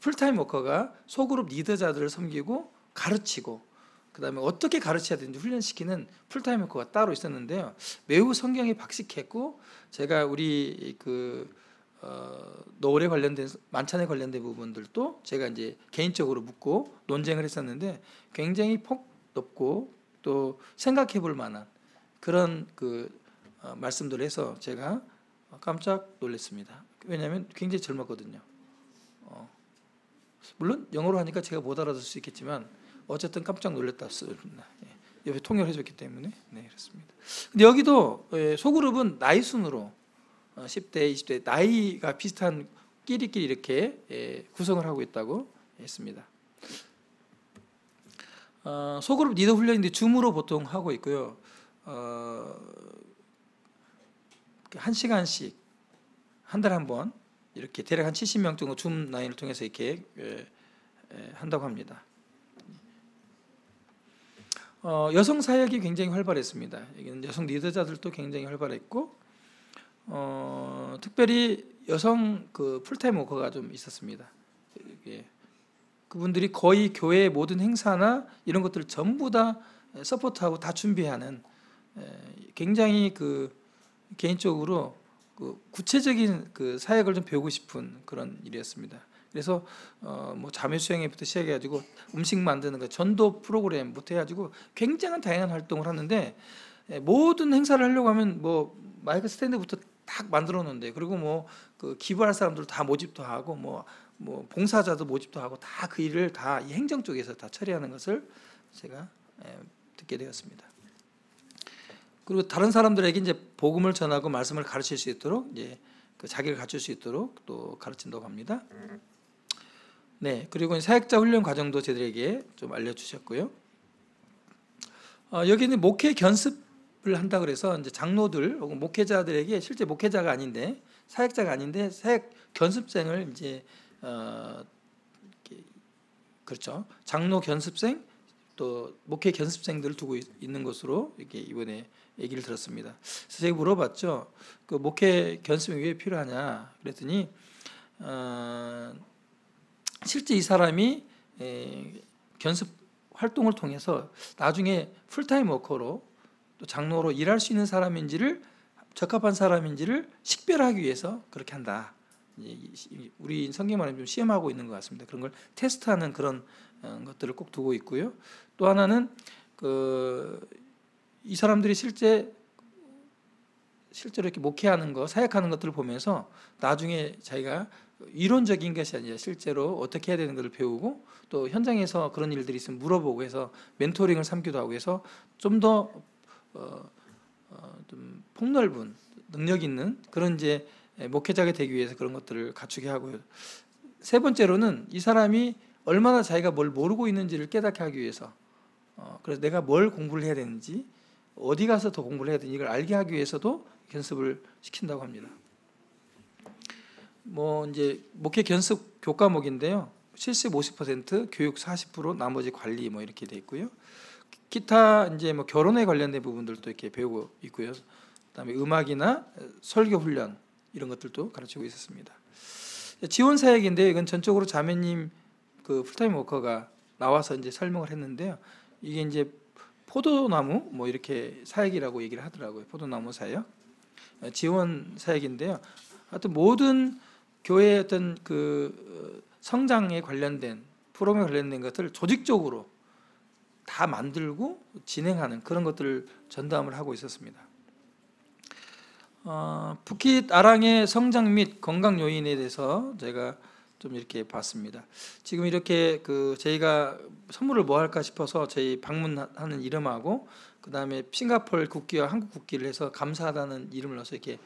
풀타임 워커가 소그룹 리더자들을 섬기고 가르치고 그다음에 어떻게 가르쳐야 되는지 훈련시키는 풀타임 워커가 따로 있었는데요. 매우 성경에 박식했고 제가 우리 노을에 관련된 만찬에 관련된 부분들도 제가 이제 개인적으로 묻고 논쟁을 했었는데 굉장히 폭 높고 또 생각해 볼 만한 그런 말씀들을 해서 제가 깜짝 놀랐습니다. 왜냐하면 굉장히 젊었거든요. 물론 영어로 하니까 제가 못 알아들 수 있겠지만 어쨌든 깜짝 놀랐다습니다. 옆에 통역을 해줬기 때문에 그렇습니다. 근데 여기도 소그룹은 나이 순으로 10대, 20대 나이가 비슷한 끼리끼리 이렇게 구성을 하고 있다고 했습니다. 소그룹 리더 훈련인데 줌으로 보통 하고 있고요. 1시간씩 한 달에 한 번 이렇게 대략 한 70명 정도 줌 라인을 통해서 이렇게 한다고 합니다. 여성 사역이 굉장히 활발했습니다. 여성 리더자들도 굉장히 활발했고 특별히 여성 풀타임 워커가 좀 있었습니다. 그분들이 거의 교회의 모든 행사나 이런 것들을 전부 다 서포트하고 다 준비하는 굉장히 개인적으로 구체적인 사역을 좀 배우고 싶은 그런 일이었습니다. 그래서 뭐 자매 수행회부터 시작해가지고 음식 만드는 거, 전도 프로그램부터 해가지고 굉장한 다양한 활동을 하는데 모든 행사를 하려고 하면 뭐 마이크 스탠드부터 딱 만들어 놓는데 그리고 뭐 기부할 사람들 다 모집도 하고 뭐 봉사자도 모집도 하고 다 그 일을 다 이 행정 쪽에서 다 처리하는 것을 제가 듣게 되었습니다. 그리고 다른 사람들에게 이제 복음을 전하고 말씀을 가르칠 수 있도록 이제 자기를 갖출 수 있도록 또 가르친다고 합니다. 네, 그리고 사역자 훈련 과정도 저들에게 좀 알려주셨고요. 여기는 목회 견습을 한다 그래서 이제 장로들 혹은 목회자들에게 실제 목회자가 아닌데 사역자가 아닌데 사역 견습생을 이제 그렇죠. 장로 견습생 또 목회 견습생들을 두고 있는 것으로 이렇게 이번에 얘기를 들었습니다. 그래서 제가 물어봤죠. 목회 견습이 왜 필요하냐 그랬더니 실제 이 사람이 견습 활동을 통해서 나중에 풀타임 워커로 또 장로로 일할 수 있는 사람인지를 적합한 사람인지를 식별하기 위해서 그렇게 한다. 우리 성경 말하면 좀 시험하고 있는 것 같습니다. 그런 걸 테스트하는 그런 것들을 꼭 두고 있고요. 또 하나는 이 사람들이 실제로 이렇게 목회하는 거, 사역하는 것들을 보면서 나중에 자기가 이론적인 것이 아니라 실제로 어떻게 해야 되는 것을 배우고 또 현장에서 그런 일들이 있으면 물어보고 해서 멘토링을 삼기도 하고 해서 좀 더 좀 폭넓은 능력 있는 그런 이제 목회자가 되기 위해서 그런 것들을 갖추게 하고요. 세 번째로는 이 사람이 얼마나 자기가 뭘 모르고 있는지를 깨닫게 하기 위해서 그래서 내가 뭘 공부를 해야 되는지 어디 가서 더 공부를 해야 되는지 이걸 알게 하기 위해서도 견습을 시킨다고 합니다. 뭐 이제 목회 견습 교과목인데요. 실습 50%, 교육 40%, 나머지 관리 뭐 이렇게 돼 있고요. 기타 이제 뭐 결혼에 관련된 부분들도 이렇게 배우고 있고요. 그다음에 음악이나 설교 훈련 이런 것들도 가르치고 있었습니다. 지원 사역인데 이건 전적으로 자매님 풀타임 워커가 나와서 이제 설명을 했는데요. 이게 이제 포도나무 뭐 이렇게 사역이라고 얘기를 하더라고요. 포도나무 사역, 지원 사역인데요. 하여튼 모든 교회의 어떤 성장에 관련된 프로그램에 관련된 것들을 조직적으로 다 만들고 진행하는 그런 것들을 전담을 하고 있었습니다. 푸킷 아랑의 성장 및 건강 요인에 대해서 제가 좀 이렇게 봤습니다. 지금 이렇게 저희가 선물을 뭐 할까 싶어서 저희 방문하는 이름하고 그 다음에 싱가포르 국기와 한국 국기를 해서 감사하다는 이름을 넣어서 이렇게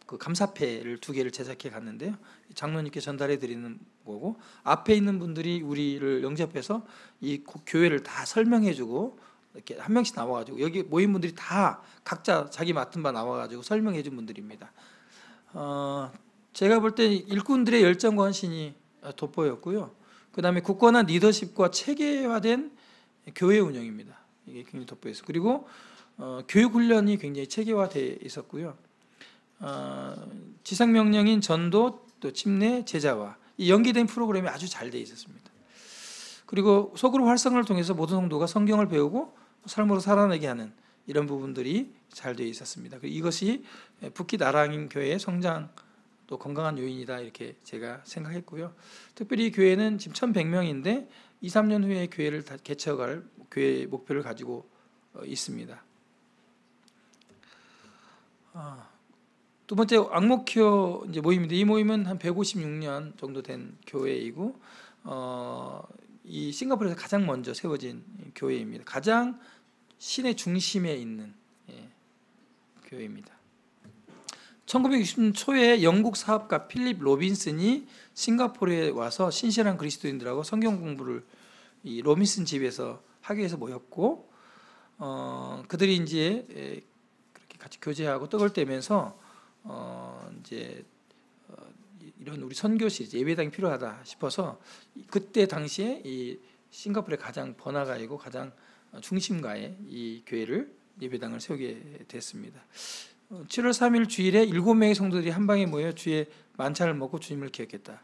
감사패를 2개를 제작해 갔는데요. 장로님께 전달해 드리는 거고 앞에 있는 분들이 우리를 영접해서 이 교회를 다 설명해 주고 이렇게 한 명씩 나와가지고 여기 모인 분들이 다 각자 자기 맡은 바 나와가지고 설명해 준 분들입니다. 제가 볼 때 일꾼들의 열정과 헌신이 돋보였고요. 그 다음에 굳건한 리더십과 체계화된 교회 운영입니다. 이게 굉장히 돋보였어요. 그리고 교육 훈련이 굉장히 체계화되어 있었고요. 지상명령인 전도 또 침례 제자화 이 연계된 프로그램이 아주 잘 되어 있었습니다. 그리고 소그룹 활성화를 통해서 모든 성도가 성경을 배우고 삶으로 살아내게 하는 이런 부분들이 잘 되어 있었습니다. 이것이 북기 나랑인 교회의 성장 또 건강한 요인이다 이렇게 제가 생각했고요. 특별히 교회는 지금 1,100명인데 2, 3년 후에 교회를 다 개척할 교회의 목표를 가지고 있습니다. 두 번째 앙목키오 이제 모임인데 이 모임은 한 156년 정도 된 교회이고 이 싱가포르에서 가장 먼저 세워진 교회입니다. 가장 시내 중심에 있는 교회입니다. 1960년 초에 영국 사업가 필립 로빈슨이 싱가포르에 와서 신실한 그리스도인들하고 성경 공부를 이 로빈슨 집에서 하기 위해서 모였고 그들이 이제 그렇게 같이 교제하고 떡을 떼면서 이제 이런 우리 선교실 예배당이 필요하다 싶어서 그때 당시에 이 싱가포르의 가장 번화가이고 가장 중심가에 이 교회를 예배당을 세우게 됐습니다. 7월 3일 주일에 7명의 성도들이 한 방에 모여 주의 만찬을 먹고 주님을 기억했다.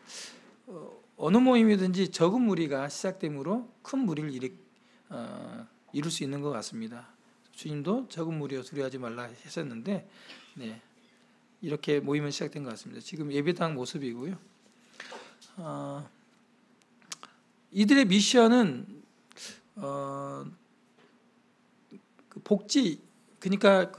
어느 모임이든지 적은 무리가 시작되므로 큰 무리를 이룰 수 있는 것 같습니다. 주님도 적은 무리여 두려워하지 말라 했었는데 이렇게 모임은 시작된 것 같습니다. 지금 예배당 모습이고요. 이들의 미션은 그 복지, 그러니까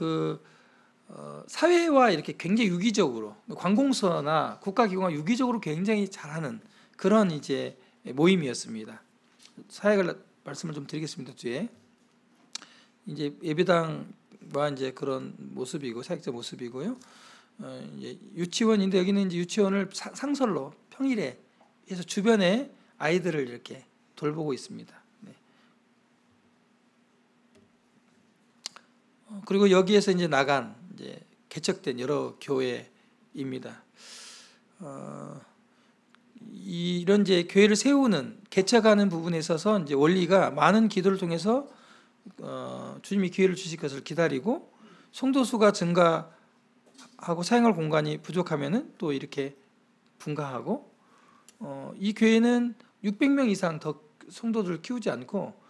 사회와 이렇게 굉장히 유기적으로 관공서나 국가기관과 유기적으로 굉장히 잘하는 그런 이제 모임이었습니다. 사역을 말씀을 좀 드리겠습니다. 뒤에 이제 예배당과 이제 그런 모습이고 사역자 모습이고요. 이제 유치원인데 여기는 이제 유치원을 상설로 평일에 해서 주변에 아이들을 이렇게 돌보고 있습니다. 그리고 여기에서 이제 나간 이제 개척된 여러 교회입니다. 이런 이제 교회를 세우는 개척하는 부분에 있어서 이제 원리가 많은 기도를 통해서 주님이 기회를 주실 것을 기다리고 성도 수가 증가하고 사용할 공간이 부족하면은 또 이렇게 분가하고 이 교회는 600명 이상 더 성도들을 키우지 않고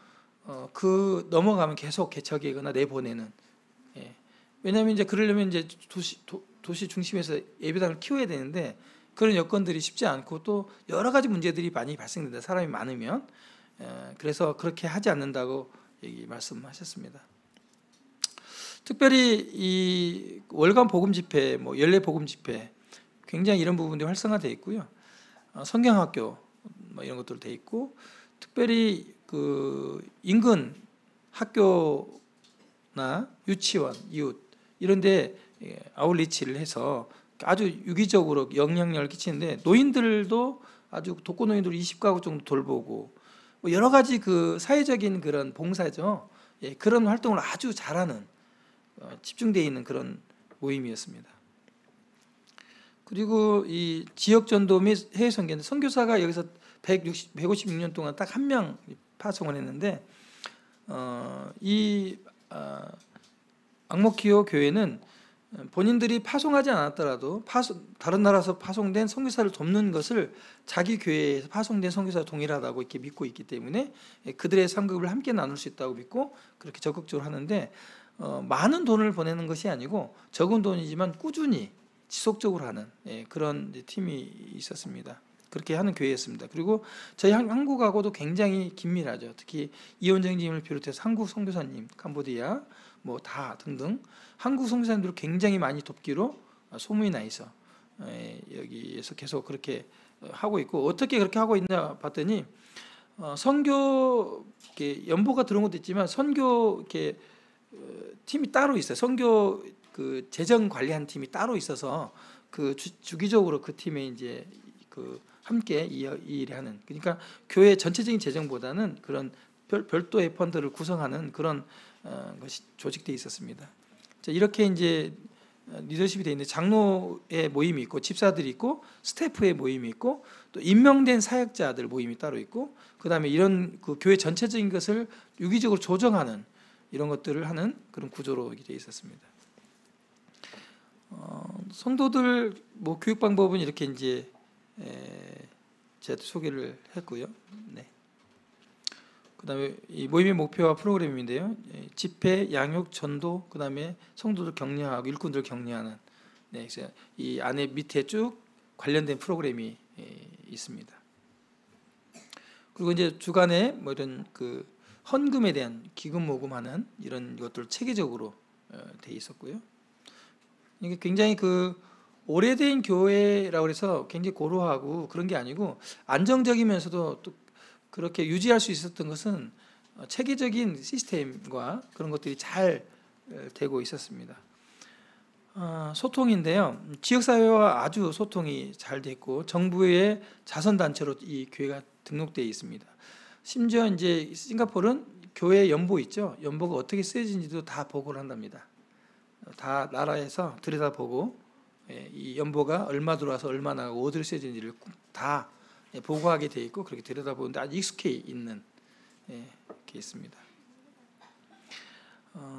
그 넘어가면 계속 개척이거나 내보내는 왜냐하면 이제 그러려면 이제 도시 중심에서 예배당을 키워야 되는데 그런 여건들이 쉽지 않고 또 여러 가지 문제들이 많이 발생된다. 사람이 많으면 그래서 그렇게 하지 않는다고 말씀하셨습니다. 특별히 이 월간 복음 집회, 뭐 연례 복음 집회 굉장히 이런 부분들이 활성화되어 있고요. 성경학교 뭐 이런 것들도 되어 있고 특별히 그 인근 학교나 유치원, 이웃 이런데 아웃리치를 해서 아주 유기적으로 영향력을 끼치는데 노인들도 아주 독거노인들 20가구 정도 돌보고 뭐 여러 가지 그 사회적인 그런 봉사죠. 그런 활동을 아주 잘하는 집중되어 있는 그런 모임이었습니다. 그리고 이 지역 전도 및 해외 선교 선교사가 여기서 156년 동안 딱 한 명 파송을 했는데 이 앙목키오 교회는 본인들이 파송하지 않았더라도 다른 나라에서 파송된 선교사를 돕는 것을 자기 교회에서 파송된 선교사와 동일하다고 이렇게 믿고 있기 때문에 그들의 상급을 함께 나눌 수 있다고 믿고 그렇게 적극적으로 하는데 많은 돈을 보내는 것이 아니고 적은 돈이지만 꾸준히 지속적으로 하는 그런 팀이 있었습니다. 그렇게 하는 교회였습니다. 그리고 저희 한국하고도 굉장히 긴밀하죠. 특히 이원정님을 비롯해서 한국 선교사님, 캄보디아 뭐 다 등등 한국 선교사님들을 굉장히 많이 돕기로 소문이 나 있어. 여기에서 계속 그렇게 하고 있고 어떻게 그렇게 하고 있냐 봤더니 선교 연보가 들어온 것도 있지만 선교 이렇게 팀이 따로 있어요. 선교 그 재정 관리한 팀이 따로 있어서 그 주기적으로 그 팀에 이제 그 함께 이 일을 하는 그러니까 교회 전체적인 재정보다는 그런 별도의 펀드를 구성하는 그런 것이 조직되어 있었습니다. 자, 이렇게 이제 리더십이 되어 있는데 장로의 모임이 있고 집사들이 있고 스태프의 모임이 있고 또 임명된 사역자들 모임이 따로 있고 그다음에 이런 그 교회 전체적인 것을 유기적으로 조정하는 이런 것들을 하는 그런 구조로 되어 있었습니다. 성도들 뭐 교육 방법은 이렇게 이제 제가 소개를 했고요. 네. 그다음에 이 모임의 목표와 프로그램인데요. 집회, 양육, 전도, 그다음에 성도들 격려하고 일꾼들 격려하는, 네, 그래서 이 안에 밑에 쭉 관련된 프로그램이 있습니다. 그리고 이제 주간에 뭐 이런 그 헌금에 대한 기금 모금하는 이런 것들 체계적으로 돼 있었고요. 이게 굉장히 그 오래된 교회라고 해서 굉장히 고루하고 그런 게 아니고 안정적이면서도 또 그렇게 유지할 수 있었던 것은 체계적인 시스템과 그런 것들이 잘 되고 있었습니다. 소통인데요. 지역사회와 아주 소통이 잘 됐고 정부의 자선단체로 이 교회가 등록되어 있습니다. 심지어 이제 싱가포르는 교회 연보 있죠. 연보가 어떻게 쓰여진지도 다 보고를 한답니다. 다 나라에서 들여다보고 이 연보가 얼마 들어와서 얼마 나가고 어디로 쓰여진지를 다 보고하게 돼 있고 그렇게 들여다보는데 아주 익숙해 있는 게 있습니다.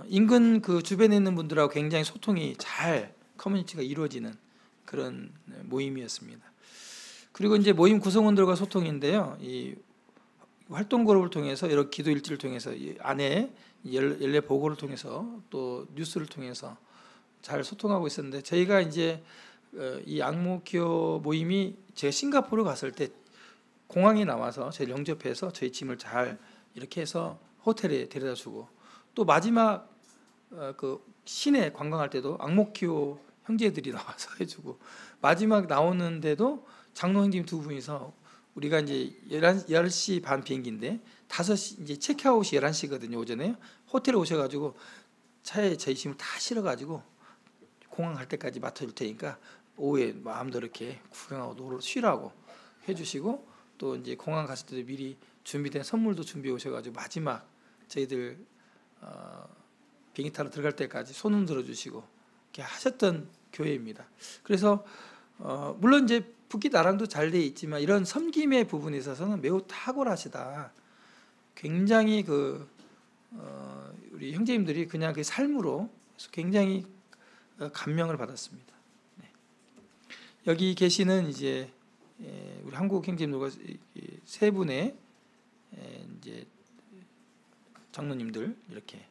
인근 그 주변에 있는 분들하고 굉장히 소통이 잘 커뮤니티가 이루어지는 그런 모임이었습니다. 그리고 이제 모임 구성원들과 소통인데요. 이 활동 그룹을 통해서 여러 기도 일지를 통해서 이 안에 연례 보고를 통해서 또 뉴스를 통해서 잘 소통하고 있었는데 저희가 이제 이 앙모키오 모임이 제가 싱가포르 갔을 때 공항에 나와서 저희 영접해서 저희 짐을 잘 이렇게 해서 호텔에 데려다주고 또 마지막 그 시내 관광할 때도 앙모키오 형제들이 나와서 해주고 마지막 나오는데도 장로 형님 두 분이서 우리가 이제 10시 반 비행기인데 5시 이제 체크아웃이 11시거든요. 오전에 호텔에 오셔가지고 차에 저희 짐을 다 실어가지고 공항 갈 때까지 맡아줄 테니까 오후에 마음대로 이렇게 구경하고 쉬라고 해주시고 또 이제 공항 갔을 때도 미리 준비된 선물도 준비해 오셔가지고 마지막 저희들 비행기 타러 들어갈 때까지 손 흔들어 주시고 이렇게 하셨던 교회입니다. 그래서 물론 이제 북기 나랑도 잘 돼 있지만 이런 섬김의 부분에 있어서는 매우 탁월하시다. 굉장히 그 우리 형제님들이 그냥 그 삶으로 굉장히 감명을 받았습니다. 네. 여기 계시는 이제 우리 한국 형제님들과 세 분의 이제 장로님들 이렇게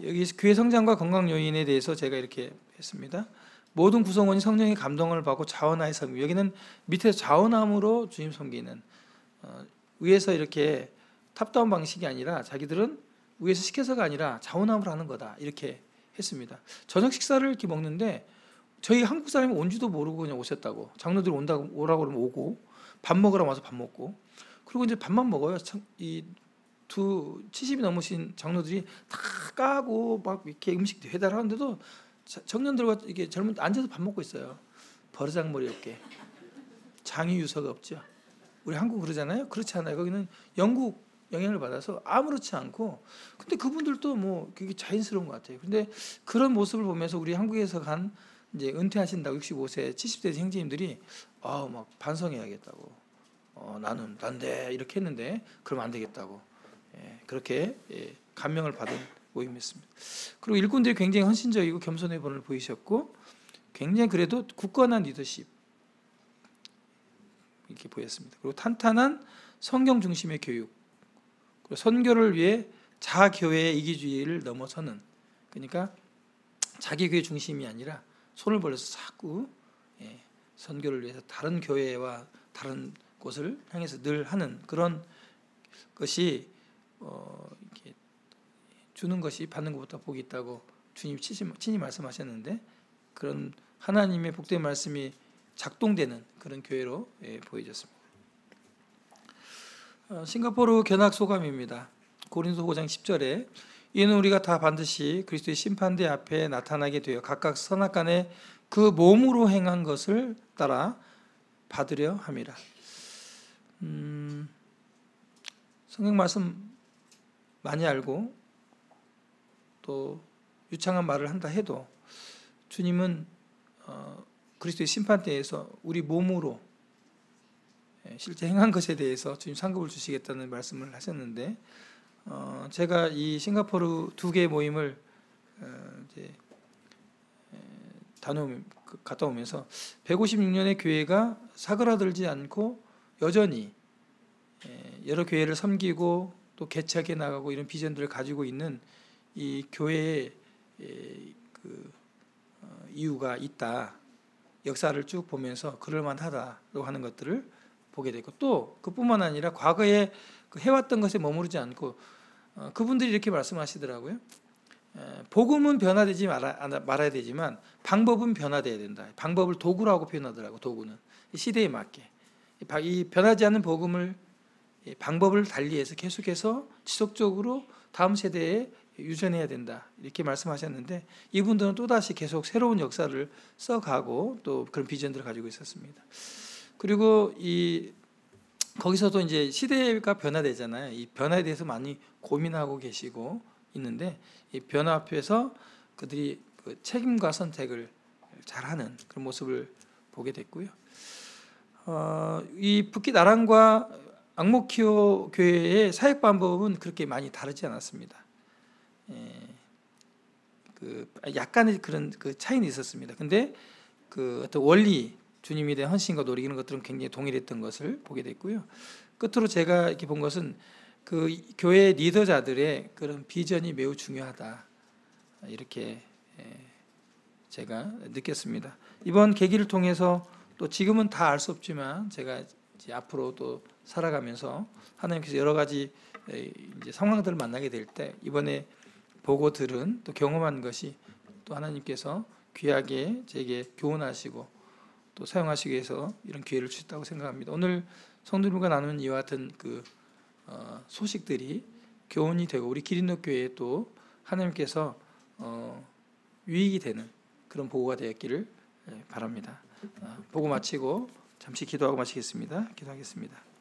여기 교회 성장과 건강 요인에 대해서 제가 이렇게 했습니다. 모든 구성원이 성령의 감동을 받고 자원하에 섬기. 여기는 밑에서 자원함으로 주님 섬기는 위에서 이렇게 탑다운 방식이 아니라 자기들은 위에서 시켜서가 아니라 자원함으로 하는 거다 이렇게 했습니다. 저녁 식사를 이렇게 먹는데 저희 한국 사람이 온지도 모르고 그냥 오셨다고 장로들 오라고 그러면 오고 밥 먹으러 와서 밥 먹고 그리고 이제 밥만 먹어요. 이 70이 넘으신 장로들이 다 까고 막 이렇게 음식 배달하는데도 청년들과 이게 젊은 앉아서 밥 먹고 있어요. 버르장머리 없게 장유 유서가 없죠. 우리 한국 그러잖아요. 그렇지 않아요. 거기는 영국 영향을 받아서 아무렇지 않고 근데 그분들도 뭐 그게 자연스러운 것 같아요. 근데 그런 모습을 보면서 우리 한국에서 간 이제 은퇴하신다고 65세 70대 형제님들이 막 반성해야겠다고 나는 난데 이렇게 했는데 그러면 안 되겠다고 그렇게 감명을 받은 모임이었습니다. 그리고 일꾼들이 굉장히 헌신적이고 겸손의 본을 보이셨고 굉장히 그래도 굳건한 리더십 이렇게 보였습니다. 그리고 탄탄한 성경 중심의 교육 그리고 선교를 위해 자교회의 이기주의를 넘어서는 그러니까 자기 교회 중심이 아니라 손을 벌려서 자꾸 선교를 위해서 다른 교회와 다른 곳을 향해서 늘 하는 그런 것이 이렇게 주는 것이 받는 것보다 복이 있다고 주님 친히 말씀하셨는데 그런 하나님의 복된 말씀이 작동되는 그런 교회로 보여졌습니다. 싱가포르 견학 소감입니다. 고린도 5장 10절에 이는 우리가 다 반드시 그리스도의 심판대 앞에 나타나게 되어 각각 선악간에 그 몸으로 행한 것을 따라 받으려 함이라. 성경 말씀 많이 알고 또 유창한 말을 한다 해도 주님은 그리스도의 심판대에서 우리 몸으로 실제 행한 것에 대해서 주님 상급을 주시겠다는 말씀을 하셨는데 제가 이 싱가포르 2개 모임을 이제 갔다 오면서 156년의 교회가 사그라들지 않고 여전히 여러 교회를 섬기고 또 개척해 나가고 이런 비전들을 가지고 있는 이 교회의 이유가 있다. 역사를 쭉 보면서 그럴만하다고 하는 것들을 보게 되고, 또 그뿐만 아니라 과거에 해왔던 것에 머무르지 않고 그분들이 이렇게 말씀하시더라고요. 복음은 변화되지 말아야 되지만 방법은 변화돼야 된다. 방법을 도구라고 표현하더라고. 도구는 시대에 맞게 이 변하지 않는 복음을 방법을 달리해서 계속해서 지속적으로 다음 세대에 유전해야 된다, 이렇게 말씀하셨는데, 이분들은 또다시 계속 새로운 역사를 써가고 또 그런 비전들을 가지고 있었습니다. 그리고 거기서도 이제 시대가 변화되잖아요. 이 변화에 대해서 많이 고민하고 계시고 있는데, 이 변화 앞에서 그들이 그 책임과 선택을 잘하는 그런 모습을 보게 됐고요. 이 북깃 아람과 앙모키오 교회의 사역 방법은 그렇게 많이 다르지 않았습니다. 약간의 그런 차이는 있었습니다. 근데 어떤 원리, 주님에 대한 헌신과 노력 이런 것들은 굉장히 동일했던 것을 보게 됐고요. 끝으로 제가 이렇게 본 것은 그 교회 리더자들의 그런 비전이 매우 중요하다, 이렇게 제가 느꼈습니다. 이번 계기를 통해서 또 지금은 다 알 수 없지만 제가 이제 앞으로 또 살아가면서 하나님께서 여러 가지 이제 상황들을 만나게 될 때 이번에 보고 들은 또 경험한 것이 또 하나님께서 귀하게 제게 교훈하시고 또 사용하시기 위해서 이런 기회를 주셨다고 생각합니다. 오늘 성도님과 나누는 이와 같은 소식들이 교훈이 되고 우리 기린노 교회에 또 하나님께서 유익이 되는 그런 보고가 되었기를 바랍니다. 보고 마치고 잠시 기도하고 마치겠습니다. 기도하겠습니다.